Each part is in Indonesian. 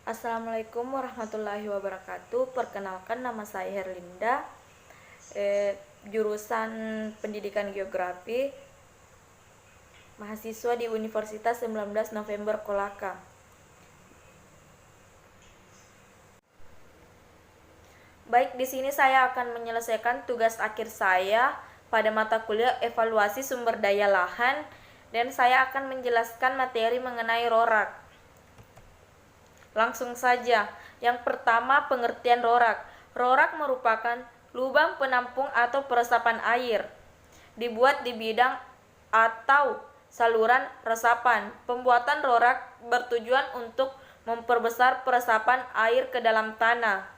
Assalamualaikum warahmatullahi wabarakatuh. Perkenalkan, nama saya Herlinda, jurusan Pendidikan Geografi, mahasiswa di Universitas 19 November Kolaka. Baik, di sini saya akan menyelesaikan tugas akhir saya pada mata kuliah Evaluasi Sumber Daya Lahan, dan saya akan menjelaskan materi mengenai RORAK. Langsung saja. Yang pertama, pengertian RORAK. RORAK merupakan lubang penampung atau peresapan air. Dibuat di bidang atau saluran resapan. Pembuatan RORAK bertujuan untuk memperbesar peresapan air ke dalam tanah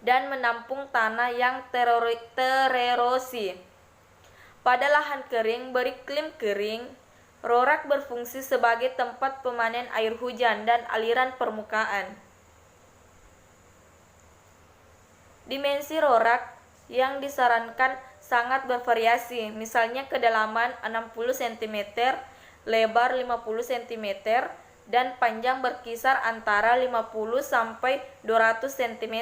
dan menampung tanah yang tererosi. Pada lahan kering beriklim kering, RORAK berfungsi sebagai tempat pemanen air hujan dan aliran permukaan. Dimensi RORAK yang disarankan sangat bervariasi, misalnya kedalaman 60 cm, lebar 50 cm, dan panjang berkisar antara 50 sampai 200 cm.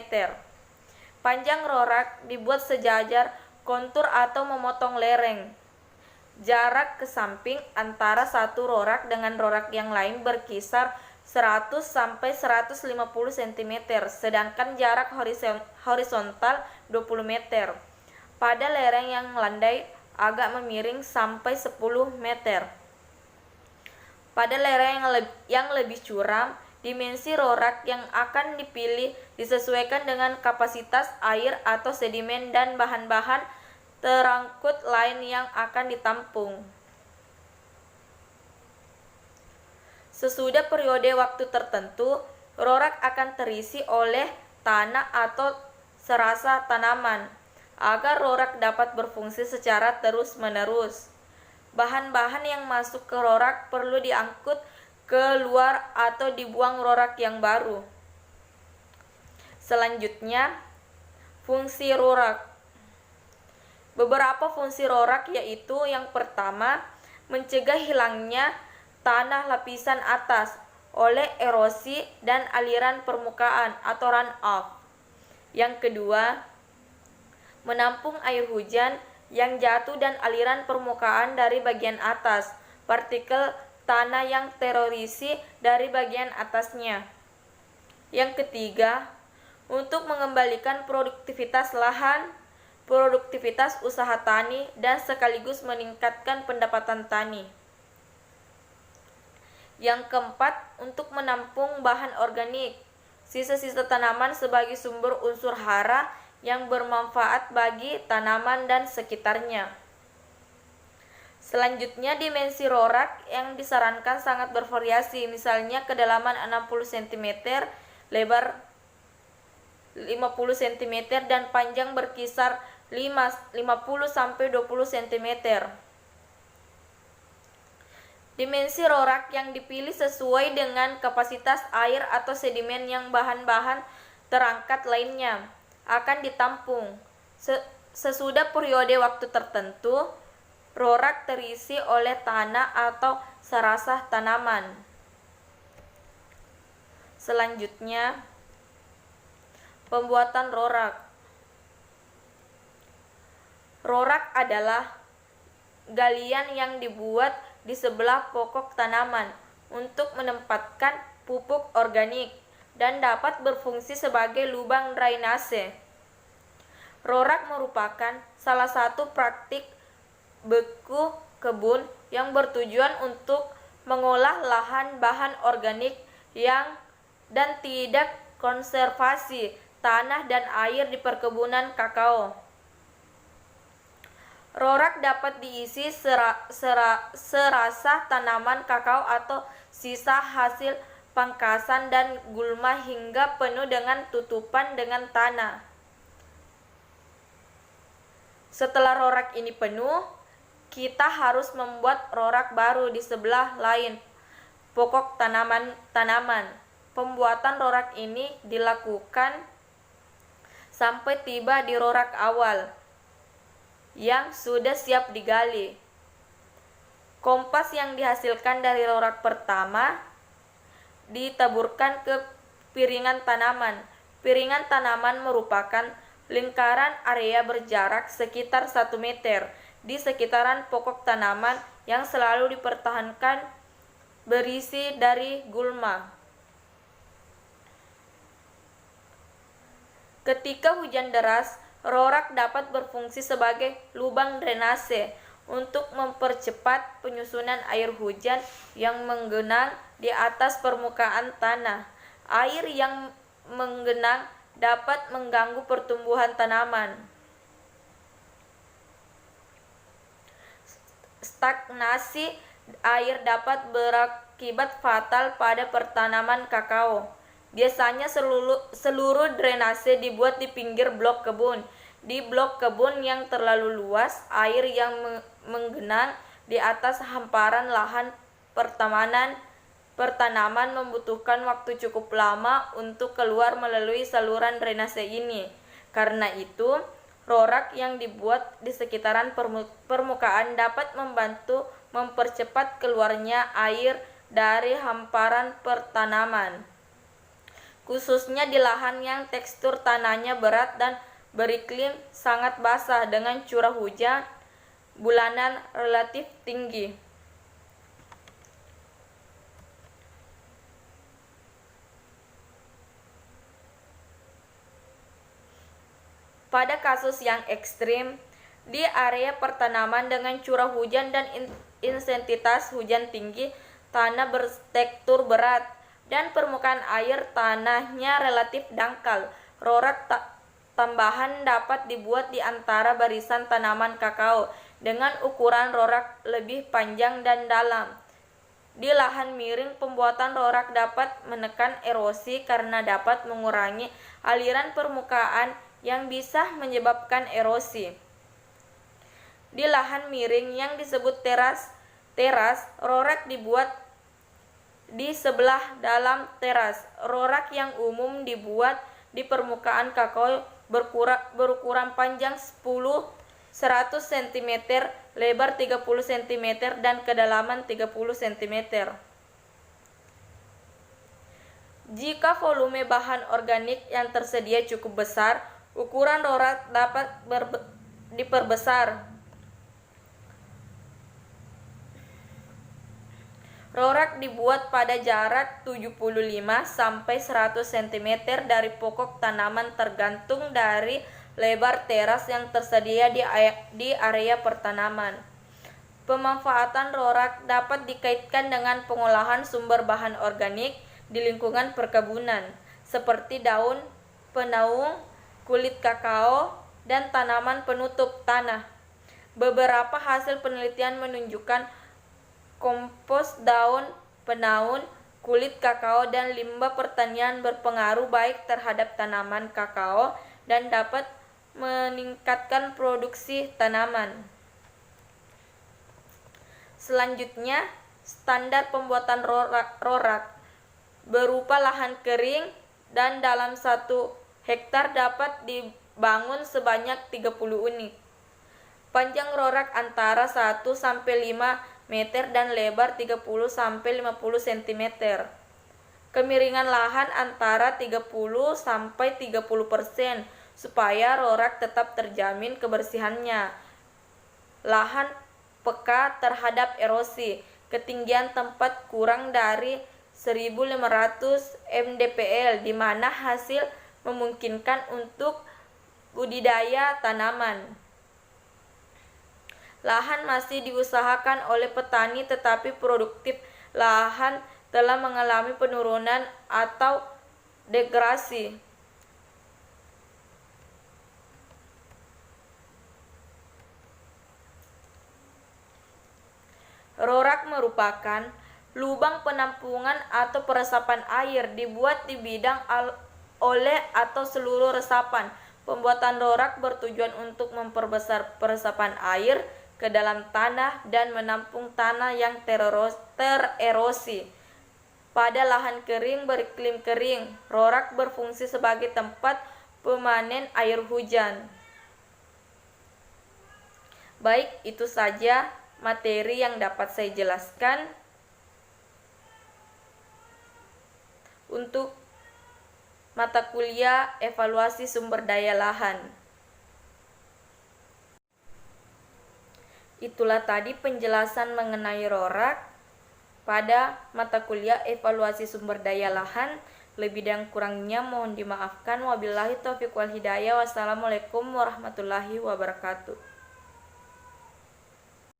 Panjang RORAK dibuat sejajar kontur atau memotong lereng. Jarak ke samping antara satu RORAK dengan RORAK yang lain berkisar 100 sampai 150 cm, sedangkan jarak horizontal 20 meter. Pada lereng yang landai agak memiring sampai 10 meter. Pada lereng yang lebih curam, dimensi RORAK yang akan dipilih disesuaikan dengan kapasitas air atau sedimen dan bahan-bahan terangkut lain yang akan ditampung. Sesudah periode waktu tertentu, RORAK akan terisi oleh tanah atau serasa tanaman. Agar RORAK dapat berfungsi secara terus-menerus, bahan-bahan yang masuk ke RORAK perlu diangkut keluar atau dibuang RORAK yang baru. Selanjutnya, fungsi RORAK. Beberapa fungsi RORAK yaitu yang pertama, mencegah hilangnya tanah lapisan atas oleh erosi dan aliran permukaan atau runoff. Yang kedua, menampung air hujan yang jatuh dan aliran permukaan dari bagian atas, partikel tanah yang terorisi dari bagian atasnya. Yang ketiga, untuk mengembalikan produktivitas lahan, produktivitas usaha tani, dan sekaligus meningkatkan pendapatan tani. Yang keempat, untuk menampung bahan organik, sisa-sisa tanaman sebagai sumber unsur hara yang bermanfaat bagi tanaman dan sekitarnya. Selanjutnya, dimensi RORAK yang disarankan sangat bervariasi, misalnya kedalaman 60 cm, lebar 50 cm, dan panjang berkisar 50 sampai 20 cm. Dimensi RORAK yang dipilih sesuai dengan kapasitas air atau sedimen yang bahan-bahan terangkat lainnya akan ditampung. Sesudah periode waktu tertentu, RORAK terisi oleh tanah atau serasah tanaman. Selanjutnya, pembuatan RORAK. RORAK adalah galian yang dibuat di sebelah pokok tanaman untuk menempatkan pupuk organik dan dapat berfungsi sebagai lubang drainase. RORAK merupakan salah satu praktik beku kebun yang bertujuan untuk mengolah lahan bahan organik dan tidak konservasi tanah dan air di perkebunan kakao. RORAK dapat diisi serasah tanaman kakao atau sisa hasil pangkasan dan gulma hingga penuh dengan tutupan dengan tanah. Setelah RORAK ini penuh, kita harus membuat RORAK baru di sebelah lain pokok tanaman. Pembuatan RORAK ini dilakukan sampai tiba di RORAK awal yang sudah siap digali. Kompas yang dihasilkan dari RORAK pertama ditaburkan ke piringan tanaman. Piringan tanaman merupakan lingkaran area berjarak sekitar 1 meter di sekitaran pokok tanaman yang selalu dipertahankan berisi dari gulma. Ketika hujan deras, rorak dapat berfungsi sebagai lubang drainase untuk mempercepat penyusunan air hujan yang menggenang di atas permukaan tanah. Air yang menggenang dapat mengganggu pertumbuhan tanaman. Stagnasi air dapat berakibat fatal pada tanaman kakao. Biasanya seluruh drainase dibuat di pinggir blok kebun. Di blok kebun yang terlalu luas, air yang menggenang di atas hamparan lahan pertanaman membutuhkan waktu cukup lama untuk keluar melalui saluran drainase ini. Karena itu, rorak yang dibuat di sekitaran permukaan dapat membantu mempercepat keluarnya air dari hamparan pertanaman, khususnya di lahan yang tekstur tanahnya berat dan beriklim sangat basah dengan curah hujan bulanan relatif tinggi. Pada kasus yang ekstrim, di area pertanaman dengan curah hujan dan intensitas hujan tinggi, tanah bertekstur berat, dan permukaan air tanahnya relatif dangkal, rorak tambahan dapat dibuat di antara barisan tanaman kakao dengan ukuran rorak lebih panjang dan dalam. Di lahan miring, pembuatan rorak dapat menekan erosi karena dapat mengurangi aliran permukaan yang bisa menyebabkan erosi. Di lahan miring yang disebut teras, rorak dibuat di sebelah dalam teras. Rorak yang umum dibuat di permukaan kakao berukuran panjang 100 cm, lebar 30 cm, dan kedalaman 30 cm. Jika volume bahan organik yang tersedia cukup besar, ukuran rorak dapat diperbesar. Rorak dibuat pada jarak 75 sampai 100 cm dari pokok tanaman tergantung dari lebar teras yang tersedia di area pertanaman. Pemanfaatan rorak dapat dikaitkan dengan pengolahan sumber bahan organik di lingkungan perkebunan, seperti daun penaung, kulit kakao, dan tanaman penutup tanah. Beberapa hasil penelitian menunjukkan kompos daun penaung, kulit kakao, dan limbah pertanian berpengaruh baik terhadap tanaman kakao dan dapat meningkatkan produksi tanaman. Selanjutnya, standar pembuatan rorak berupa lahan kering dan dalam 1 hektar dapat dibangun sebanyak 30 unit. Panjang rorak antara 1 sampai 5 meter dan lebar 30 sampai 50 cm. Kemiringan lahan antara 30 sampai 30% supaya rorak tetap terjamin kebersihannya. Lahan peka terhadap erosi. Ketinggian tempat kurang dari 1.500 mdpl di mana hasil memungkinkan untuk budidaya tanaman. Lahan masih diusahakan oleh petani tetapi produktif lahan telah mengalami penurunan atau degradasi. Rorak merupakan lubang penampungan atau peresapan air dibuat di bidang oleh atau seluruh resapan. Pembuatan rorak bertujuan untuk memperbesar peresapan air ke dalam tanah dan menampung tanah yang tererosi. Pada lahan kering beriklim kering, rorak berfungsi sebagai tempat pemanen air hujan. Baik, itu saja materi yang dapat saya jelaskan untuk mata kuliah evaluasi sumber daya lahan. Itulah tadi penjelasan mengenai RORAK pada mata kuliah evaluasi sumber daya lahan. Lebih dan kurangnya mohon dimaafkan. Wabillahi taufiq wal hidayah. Wassalamualaikum warahmatullahi wabarakatuh.